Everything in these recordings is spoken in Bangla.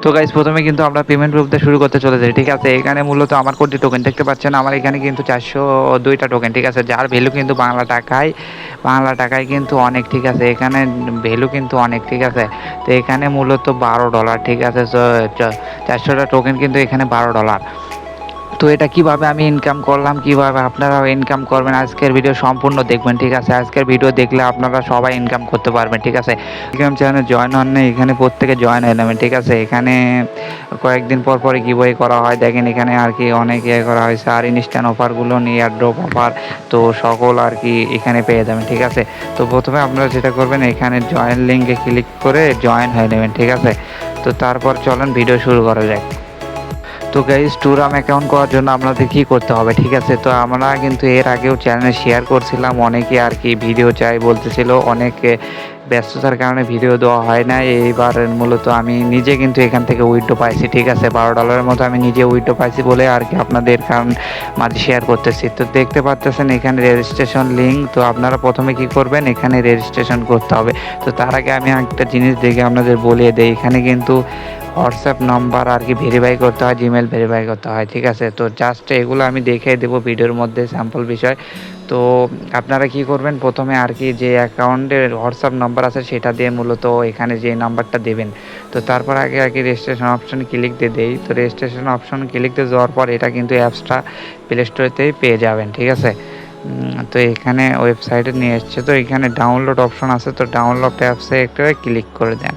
তো গাইস প্রথমে কিন্তু আমরা পেমেন্ট প্রুফ দিয়ে শুরু করতে চলে যাই, ঠিক আছে। এখানে মূলত আমার কোটি টোকেন দেখতে পাচ্ছেন, আমার এখানে কিন্তু 402টা টোকেন, ঠিক আছে, যার ভ্যালু কিন্তু বাংলা টাকায় কিন্তু অনেক, ঠিক আছে। এখানে ভ্যালু কিন্তু অনেক, ঠিক আছে। তো এখানে মূলত $12, ঠিক আছে। 400টা টোকেন কিন্তু এখানে $12। তো এটা কিভাবে আমি ইনকাম করলাম, কিভাবে আপনারাও ইনকাম করবেন, আজকের ভিডিও সম্পূর্ণ দেখবেন, ঠিক আছে। আজকের ভিডিও দেখলে আপনারা সবাই ইনকাম করতে পারবেন, ঠিক আছে। টেলিগ্রাম চ্যানেলে জয়েন হন না, এখানে প্রত্যেকে জয়েন হয়ে নেবেন, ঠিক আছে। এখানে কয়েকদিন পর পরে গিভওয়ে করা হয়, দেখেন এখানে আর কি অনেক করা হয়েছে, আর ইনস্ট্যান্ট অফারগুলো নিয়ে এয়ারড্রপ অফার তো সকল আর কি এখানে পেয়ে যাবেন, ঠিক আছে। তো প্রথমে আপনারা যেটা করবেন, এখানে জয়েন লিঙ্কে ক্লিক করে জয়েন হয়ে নেবেন, ঠিক আছে। তো তারপর চলেন ভিডিও শুরু করা যাক। তো গাইস টুরাম অ্যাকাউন্ট করার জন্য আপনাদের কী করতে হবে, ঠিক আছে। তো আমরা কিন্তু এর আগেও চ্যানেলে শেয়ার করছিলাম, অনেকে আর কি ভিডিও চাই বলতেছিল, অনেকে ব্যস্ততার কারণে ভিডিও দেওয়া হয় না। এইবার মূলত আমি নিজে কিন্তু এখান থেকে উইথড্র পাইছি, ঠিক আছে। $12 মতো আমি নিজে উইথড্র পাইছি বলে আর কি আপনাদের কারণ মাঝে শেয়ার করতেছি। তো দেখতে পাচ্ছেন এখানে রেজিস্ট্রেশন লিঙ্ক। তো আপনারা প্রথমে কি করবেন, এখানে রেজিস্ট্রেশন করতে হবে। তো তার আগে আমি একটা জিনিস দেখে আপনাদের বলিয়ে দিই, এখানে কিন্তু হোয়াটসঅ্যাপ নাম্বার আর কি ভেরিফাই করতে হয়, জিমেল ভেরিফাই করতে হয়, ঠিক আছে। তো জাস্ট এগুলো আমি দেখিয়ে দেবো ভিডিওর মধ্যে স্যাম্পল বিষয়। তো আপনারা কি করবেন, প্রথমে আর কি যে অ্যাকাউন্টের হোয়াটসঅ্যাপ নাম্বার আছে সেটা দিয়ে মূলত এখানে যে নাম্বারটা দেবেন। তো তারপর আগে আর কি রেজিস্ট্রেশন অপশন ক্লিক দিয়ে দেই। তো রেজিস্ট্রেশন অপশন ক্লিক দিয়ে যাওয়ার পর এটা কিন্তু অ্যাপসটা প্লে স্টোরেতেই পেয়ে যাবেন, ঠিক আছে। তো এখানে ওয়েবসাইটে নিয়ে এসছে, তো এখানে ডাউনলোড অপশন আছে, তো ডাউনলোড অ্যাপসে একটা ক্লিক করে দেন।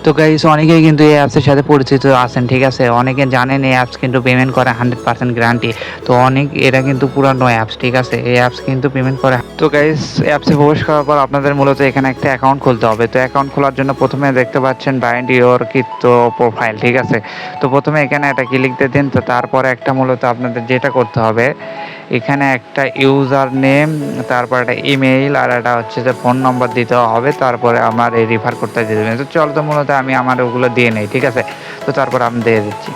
তো গাইস অনেকেই কিন্তু এই অ্যাপসের সাথে পরিচিত আছেন, ঠিক আছে। অনেকে জানেন এই অ্যাপস কিন্তু পেমেন্ট করে 100% গ্যারান্টি। তো এটা কিন্তু পুরানো অ্যাপস, ঠিক আছে। এই অ্যাপস কিন্তু পেমেন্ট করে। তো গাইস অ্যাপসে প্রবেশ করার পর আপনাদের মূলত এখানে একটা অ্যাকাউন্ট খুলতে হবে। তো অ্যাকাউন্ট খোলার জন্য প্রথমে দেখতে পাচ্ছেন বাইন্ড ইওর ক্রিপ্টো প্রোফাইল, ঠিক আছে। তো প্রথমে এখানে একটা ক্লিক দিয়ে দিন। তো তারপরে একটা মূলত আপনাদের যেটা করতে হবে, এখানে একটা ইউজার নেম, তারপর একটা ইমেইল আর একটা হচ্ছে যে ফোন নম্বর দিতে হবে, তারপরে আমার এই রেফার করতে দিয়ে দেবেন। তো চল, তো মূলত আমি আমার ওগুলো দিয়ে নেই, ঠিক আছে। তো তারপর আমি দিয়ে দিচ্ছি।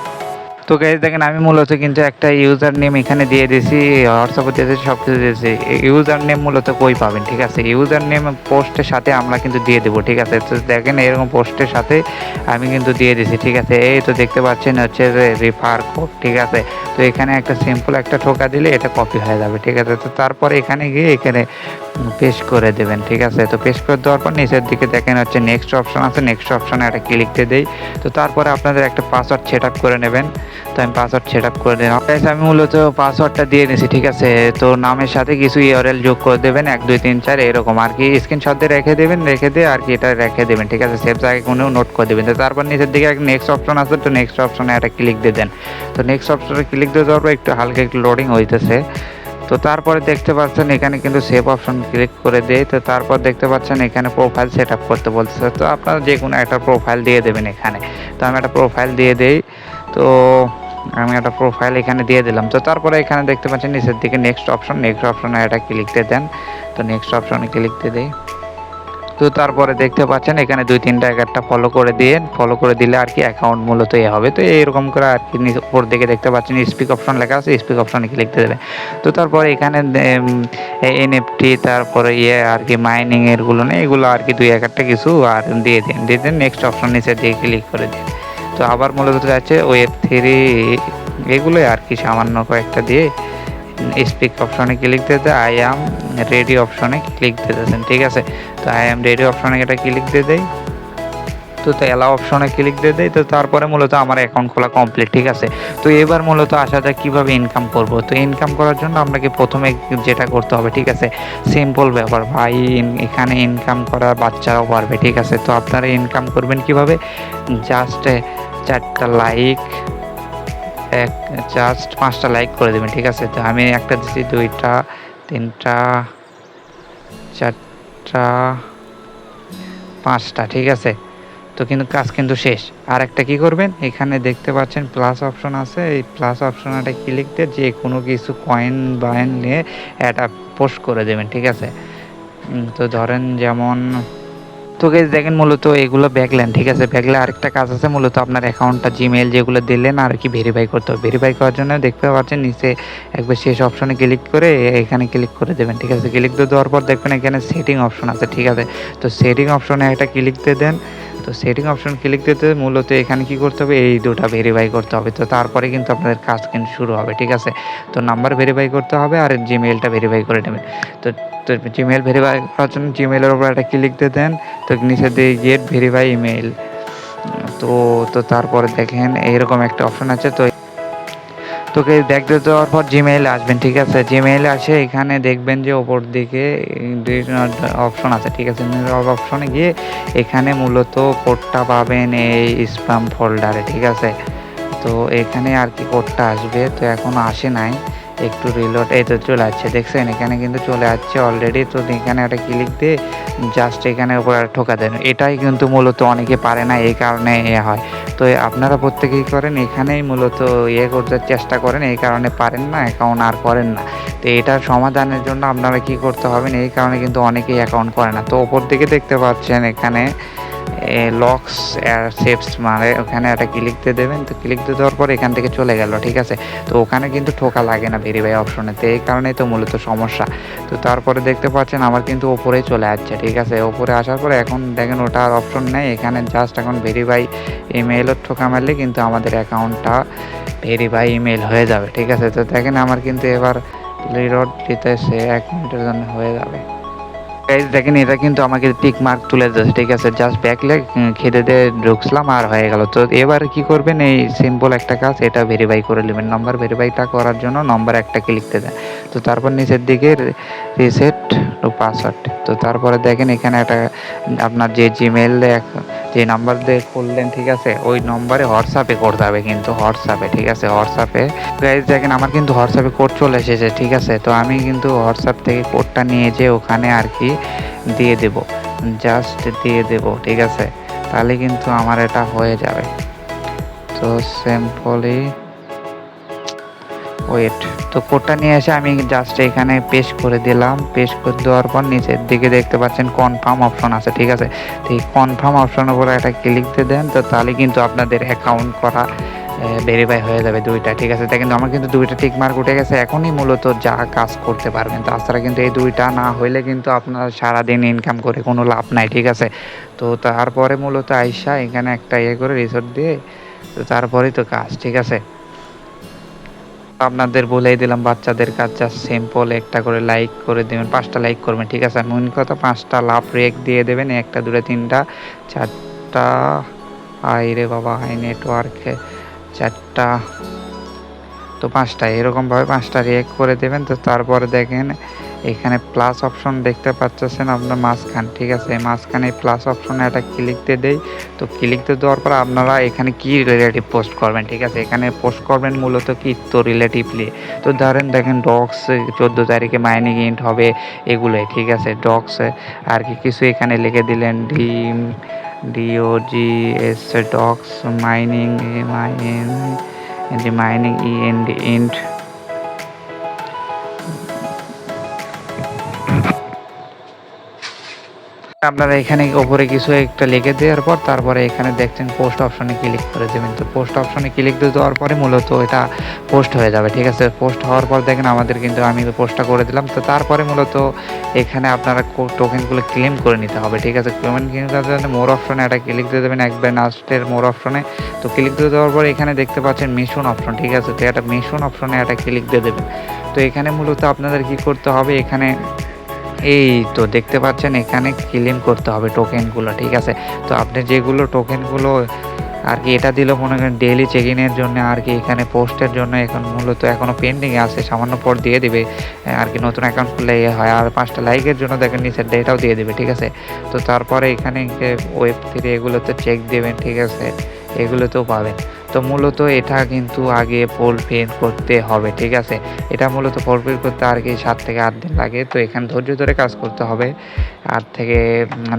তো গাইস দেখেন আমি মূলত কিন্তু একটা ইউজার নেম এখানে দিয়ে দিয়েছি, হোয়াটসঅ্যাপে দিয়ে দিয়েছি, সব কিছু দিয়েছি। ইউজার নেম মূলত কই পাবেন, ঠিক আছে। ইউজার নেম পোস্টের সাথে আমরা কিন্তু দিয়ে দেবো, ঠিক আছে। তো দেখেন এরকম পোস্টের সাথে আমি কিন্তু দিয়ে দিয়েছি, ঠিক আছে। এই তো দেখতে পাচ্ছেন হচ্ছে যে রেফার কোড, ঠিক আছে। তো এখানে একটা সিম্পল একটা ঠোকা দিলে এটা কপি হয়ে যাবে, ঠিক আছে। তো তারপরে এখানে গিয়ে এখানে পেস্ট করে দেবেন, ঠিক আছে। তো পেস্ট করে দেওয়ার পর নিচের দিকে দেখেন হচ্ছে নেক্সট অপশন আছে, নেক্সট অপশনে একটা ক্লিক দিয়ে দেই। তো তারপরে আপনাদের একটা পাসওয়ার্ড সেট আপ করে নেবেন। তো আমি পাসওয়ার্ড সেট আপ করে দিলাম। আমি মূলত পাসওয়ার্ডটা দিয়ে নিয়েছি, ঠিক আছে। তো নামের সাথে কিছু ইউআরএল যোগ করে দেবেন, 1 2 3 4 এরকম আর কি স্ক্রিনশট দিয়ে রেখে দেবেন, রেখে দিয়ে আর কি এটা রেখে দেবেন, ঠিক আছে। সেভ জায়গায় কোনো নোট করে দেবেন। তো তারপর নিচের দিকে একটা নেক্সট অপশন আছে, তো নেক্সট অপশনে একটা ক্লিক দিয়ে দেন। তো নেক্সট অপশনে ক্লিক দিয়ে দেওয়ার পর একটু হালকা একটু লোডিং হইতেছে। তো তারপরে দেখতে পাচ্ছেন এখানে কিন্তু সেভ অপশন ক্লিক করে দেয়। তো তারপর দেখতে পাচ্ছেন এখানে প্রোফাইল সেট আপ করতে বলতেছে। তো আপনারা যে কোনো একটা প্রোফাইল দিয়ে দেবেন এখানে। তো আমি একটা প্রোফাইল দিয়ে দেই। তো আমি একটা প্রোফাইল এখানে দিয়ে দিলাম। তো তারপরে এখানে দেখতে পাচ্ছেন নিচের দিকে নেক্সট অপশনে একটা ক্লিক দিয়ে দেন। তো নেক্সট অপশনে ক্লিক দিয়ে দেই। তো তারপরে দেখতে পাচ্ছেন এখানে 2 3টা একটা ফলো করে দিন, ফলো করে দিলে আর কি অ্যাকাউন্ট মূলত হবে। তো এরকম করে আর কি উপর দিকে দেখতে পাচ্ছেন স্পিক অপশন লেখা আছে, স্পিক অপশনে ক্লিক দিয়ে দেবেন। তো তারপরে এখানে এনএফটি, তারপরে আর কি মাইনিং এরগুলো নেই, এগুলো আর কি 2 একটা কিছু আর দিয়ে দিন নেক্সট অপশন নিচে দিয়ে ক্লিক করে দিন। তো আবার মূলত যাচ্ছে Web3 এগুলোই আর কি সামান্য কয়েকটা দিয়ে স্পিক অপশনে ক্লিক দিয়ে দেয়, আই অ্যাম রেডি অপশনে ক্লিক দিয়ে দিয়েছেন, ঠিক আছে। তো আই অ্যাম রেডি অপশনে এটা ক্লিক দিয়ে দেয়। তো অ্যালাউ অপশনে ক্লিক দিয়ে দেয়। তো তারপরে মূলত আমার অ্যাকাউন্ট খোলা কমপ্লিট, ঠিক আছে। তো এবার মূলত আসা যাক কীভাবে ইনকাম করব। তো ইনকাম করার জন্য আপনাকে প্রথমে যেটা করতে হবে, ঠিক আছে, সিম্পল ব্যাপার ভাই, এখানে ইনকাম করা বাচ্চারাও পারবে, ঠিক আছে। তো আপনারা ইনকাম করবেন কিভাবে, জাস্ট 4টা লাইক, জাস্ট 5টা লাইক করে দেবেন, ঠিক আছে। তো আমি একটা দিচ্ছি, 2টা 3টা 4টা 5টা, ঠিক আছে। তো কিন্তু কাজ কিন্তু শেষ। আর একটা কী করবেন, এখানে দেখতে পাচ্ছেন প্লাস অপশন আছে, এই প্লাস অপশনটা ক্লিক দিয়ে যে কোনো কিছু কয়েন বায়েন নিয়ে এটা পোস্ট করে দেবেন, ঠিক আছে। তো ধরেন যেমন, তো গাইস দেখেন মূলত এগুলো ব্যাকলেন, ঠিক আছে। ব্যাকলে আরেকটা কাজ আছে, মূলত আপনার অ্যাকাউন্টটা জিমেল যেগুলো দিলেন আর কি ভেরিফাই করতে হবে। ভেরিফাই করার জন্য দেখতে পাচ্ছেন নিচে একবার শেষ অপশনে ক্লিক করে এখানে ক্লিক করে দেবেন, ঠিক আছে। ক্লিক দিয়ে দেওয়ার পর দেখবেন এখানে সেটিং অপশন আছে, ঠিক আছে। তো সেটিং অপশনে একটা ক্লিক দিয়ে দেন। তো সেটিং অপশন ক্লিক দিতে মূলত এখানে কি করতে হবে, এই দুটো ভেরিফাই করতে হবে। তো তারপরে কিন্তু আপনাদের কাজ কিন্তু শুরু হবে, ঠিক আছে। তো নাম্বার ভেরিফাই করতে হবে আর জিমেইলটা ভেরিফাই করে নেবেন। তো তো জিমেইল ভেরিফাই করার জন্য জিমেইলের উপর একটা ক্লিক দিয়ে দেন। তো নিচে দিয়ে গেট ভেরিফাই ইমেইল। তো তো তারপরে দেখেন এইরকম একটা অপশন আছে। তোকে দেখতে দেওয়ার পর জিমেইলে আসবেন, ঠিক আছে। জিমেইলে আসে এখানে দেখবেন যে ওপর দিকে দুই অপশন আছে, ঠিক আছে। অপশনে গিয়ে এখানে মূলত কোডটা পাবেন এই স্প্যাম ফোল্ডারে, ঠিক আছে। তো এখানে আর কি কোডটা আসবে, তো এখনও আসে নাই, একটু রিলোড। এই তো চলে আসছে, দেখছেন এখানে কিন্তু চলে আসছে অলরেডি। তো এখানে একটা ক্লিক দিয়ে জাস্ট এখানে উপর ঠোকা দেন। এটাই কিন্তু মূলত অনেকে পারে না, এই কারণে হয়। তো আপনারা প্রত্যেকেই করেন, এখানেই মূলত করতে চেষ্টা করেন, এই কারণে পারেন না, অ্যাকাউন্ট আর করেন না। তো এটার সমাধানের জন্য আপনারা কি করতে হবেন, এই কারণে কিন্তু অনেকেই অ্যাকাউন্ট করে না। তো ওপর দিকে দেখতে পাচ্ছেন এখানে লক্স সেভস মানে ওখানে একটা ক্লিক দিয়ে দেবেন। তো ক্লিক দিয়ে দেওয়ার পর এখান থেকে চলে গেল, ঠিক আছে। তো ওখানে কিন্তু ঠোকা লাগে না ভেরিফাই অপশনে, তো এই কারণেই তো মূলত সমস্যা। তো তারপরে দেখতে পাচ্ছেন আমার কিন্তু ওপরেই চলে আসছে, ঠিক আছে। ওপরে আসার পরে এখন দেখেন ওটা আর অপশন নেই, এখানে জাস্ট এখন ভেরিফাই ইমেইলও ঠোকা মারলে কিন্তু আমাদের অ্যাকাউন্টটা ভেরিফাই ইমেইল হয়ে যাবে, ঠিক আছে। তো দেখেন আমার কিন্তু এবার রিলোড দিতেছে, 1 মিনিটের জন্য হয়ে যাবে। গাইজ দেখেন এটা কিন্তু আমাকে টিক মার্ক তুলে দিয়েছে, ঠিক আছে। জাস্ট ব্যাকলে খেতে দিয়ে ঢুকলাম আর হয়ে গেল। তো এবার কি করবেন, এই সিম্পল একটা কাজ, এটা ভেরিফাই করে নেবেন। নাম্বার ভেরিফাইটা করার জন্য নম্বর একটা ক্লিক দিয়ে দেন। তো তারপর নিচের দিকে রিসেট পাসওয়ার্ড। তো তারপরে দেখেন এখানে একটা আপনার যে জিমেইল যে নাম্বার দিয়ে খুললেন, ঠিক আছে, ওই নম্বরে হোয়াটসঅ্যাপে করতে হবে কিন্তু, হোয়াটসঅ্যাপে, ঠিক আছে। হোয়াটসঅ্যাপে গাইজ দেখেন আমার কিন্তু হোয়াটসঅ্যাপে কোড চলে এসেছে, ঠিক আছে। তো আমি কিন্তু হোয়াটসঅ্যাপ থেকে কোডটা নিয়ে যেয়ে ওখানে আর কি দিয়ে দেব, জাস্ট দিয়ে দেব, ঠিক আছে। তাহলে কিন্তু আমার এটা হয়ে যাবে। তো সিম্পলি ওয়েট, তো কোডটা নিয়ে এসে আমি জাস্ট এখানে পেস্ট করে দিলাম। পেস্ট করে দেওয়ার পর নিচের দিকে দেখতে পাচ্ছেন কনফার্ম অপশন আছে, ঠিক আছে। তো এই কনফার্ম অপশনের উপরে একটা ক্লিক দিয়ে দেন। তো তাহলে কিন্তু আপনাদের অ্যাকাউন্ট করা ভেরিফাই হয়ে যাবে দুইটা, ঠিক আছে। কিন্তু আমার কিন্তু দুইটা টিক মার্ক উঠে গেছে, এখনই মূলত যা কাজ করতে পারবেন। তাছাড়া কিন্তু এই দুইটা না হইলে কিন্তু আপনার সারাদিন ইনকাম করে কোনো লাভ নাই, ঠিক আছে। তো তারপরে মূলত আইসা এখানে একটা করে রিসোর্ট দিয়ে, তো তারপরেই তো কাজ, ঠিক আছে। আপনাদের বলেই দিলাম বাচ্চাদের কাজ, জাস্ট সিম্পল একটা করে লাইক করে দেবেন, 5টা লাইক করবেন, ঠিক আছে। আর মেন কথা 5টা লাভ রেক দিয়ে দেবেন, 1টা 2টা 3টা 4টা, আই রে বাবা হাই নেটওয়ার্কে 4টা, তো 5টা এরকমভাবে 5টা রিয়েক্ট করে দেবেন। তো তারপরে দেখেন এখানে প্লাস অপশন দেখতে পাচ্ছেন আপনার মাঝখান, ঠিক আছে। মাঝখানে প্লাস অপশনে একটা ক্লিক দিয়ে দেই। তো ক্লিক দিয়ে দেওয়ার পর আপনারা এখানে কি রিলেটিভ পোস্ট করবেন, ঠিক আছে। এখানে পোস্ট করবেন মূলত কি, তো রিলেটিভলি। তো ধরেন দেখেন ডক্স 14 তারিখে মাইনিং ইন্ট হবে, এগুলোই, ঠিক আছে। ডক্স আর কি কিছু এখানে লিখে দিলেন, DOGS ডক্স মাইনিং মাইনিং ইন্ট। আপনারা এখানে উপরে কিছু একটা লিখে দেওয়ার পর তারপরে এখানে দেখছেন পোস্ট অপশনে ক্লিক করে দেবেন। তো পোস্ট অপশনে ক্লিক দিয়ে দেওয়ার পরে মূলত এটা পোস্ট হয়ে যাবে, ঠিক আছে। পোস্ট হওয়ার পর দেখেন আমাদের কিন্তু আমি পোস্টটা করে দিলাম। তো তারপরে মূলত এখানে আপনারা টোকেনগুলো ক্লেম করে নিতে হবে, ঠিক আছে। পেমেন্ট কেনার জন্য মোর অপশনে একটা ক্লিক দিয়ে দেবেন, একবার লাস্টের মোর অপশনে। তো ক্লিক দিয়ে দেওয়ার পর এখানে দেখতে পাচ্ছেন মিশন অপশন, ঠিক আছে। তো একটা মিশন অপশনে একটা ক্লিক দিয়ে দেবেন। তো এখানে মূলত আপনাদের কি করতে হবে, এখানে এই তো দেখতে পাচ্ছেন এখানে ক্লেম করতে হবে টোকেনগুলো, ঠিক আছে। তো আপনি যেগুলো টোকেনগুলো আর কি এটা দিল মনে করেন ডেইলি চেক ইনের জন্য আর কি, এখানে পোস্টের জন্য এখন মূলত এখনও পেন্ডিংয়ে আছে, সামান্য পর দিয়ে দিবে আর কি, নতুন অ্যাকাউন্ট খুললে হয়। আর 5টা লাইকের জন্য দেখেন নিচের ডেটাও দিয়ে দেবে, ঠিক আছে। তো তারপরে এখানে Web3 এগুলোতে চেক দেবেন, ঠিক আছে, এগুলোতেও পাবেন। তো মূলত এটা কিন্তু আগে ফুলফিল করতে হবে, ঠিক আছে। এটা মূলত ফুলফিল করতে আর কি 7 থেকে 8 দিন লাগে। তো এখানে ধৈর্য ধরে কাজ করতে হবে, 8 থেকে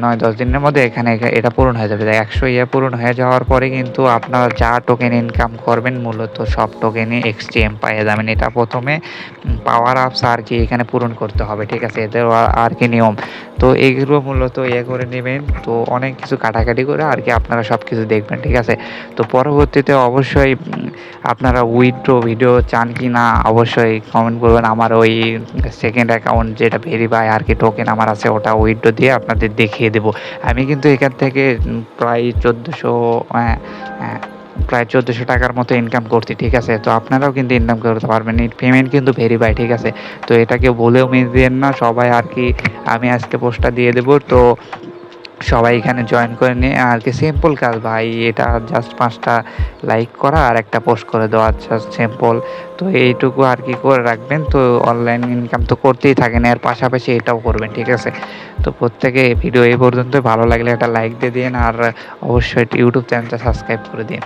9-10 দিনের মধ্যে এখানে এটা পূরণ হয়ে যাবে। 100 পূরণ হয়ে যাওয়ার পরে কিন্তু আপনারা যা টোকেন ইনকাম করবেন মূলত সব টোকেনই এক্সচেঞ্জ পেয়ে যাবেন। এটা প্রথমে পাওয়ার আপস আর কি এখানে পূরণ করতে হবে, ঠিক আছে। এদের আর কি নিয়ম। তো এইগুলো মূলত করে নেবেন। তো অনেক কিছু কাটাকাটি করে আর কি আপনারা সব কিছু দেখবেন, ঠিক আছে। তো পরবর্তীতে অবশ্যই আপনারা উইথড্র ভিডিও চান কি না অবশ্যই কমেন্ট করবেন। আমার ওই সেকেন্ড অ্যাকাউন্ট যেটা ভেরিফাই আর কি টোকেন আমার আছে ওটা উইথড্র দিয়ে আপনাদের দেখিয়ে দেবো। আমি কিন্তু এখান থেকে প্রায় 1400 প্রায় 1400 টাকার মতো ইনকাম করছি, ঠিক আছে? তো আপনারাও কিন্তু ইনকাম করতে পারবেন, এই পেমেন্ট কিন্তু ভেরিফাই, ঠিক আছে? তো এটাকে বলেও মিস দিয়েন না সবাই আর কি। আমি আজকে পোস্টটা দিয়ে দেবো, তো সবাই এখানে জয়েন করে নিয়ে আর কি সিম্পল কাজ ভাই, এটা জাস্ট 5টা লাইক করা আর একটা পোস্ট করে দেওয়া, জাস্ট সিম্পল। তো এইটুকু আর কি করে রাখবেন, তো অনলাইন ইনকাম তো করতেই থাকেন, এর পাশাপাশি এটাও করবেন, ঠিক আছে? তো প্রত্যেকে ভিডিও এই পর্যন্ত, ভালো লাগলে একটা লাইক দিয়ে দিন আর অবশ্যই ইউটিউব চ্যানেলটা সাবস্ক্রাইব করে দিন।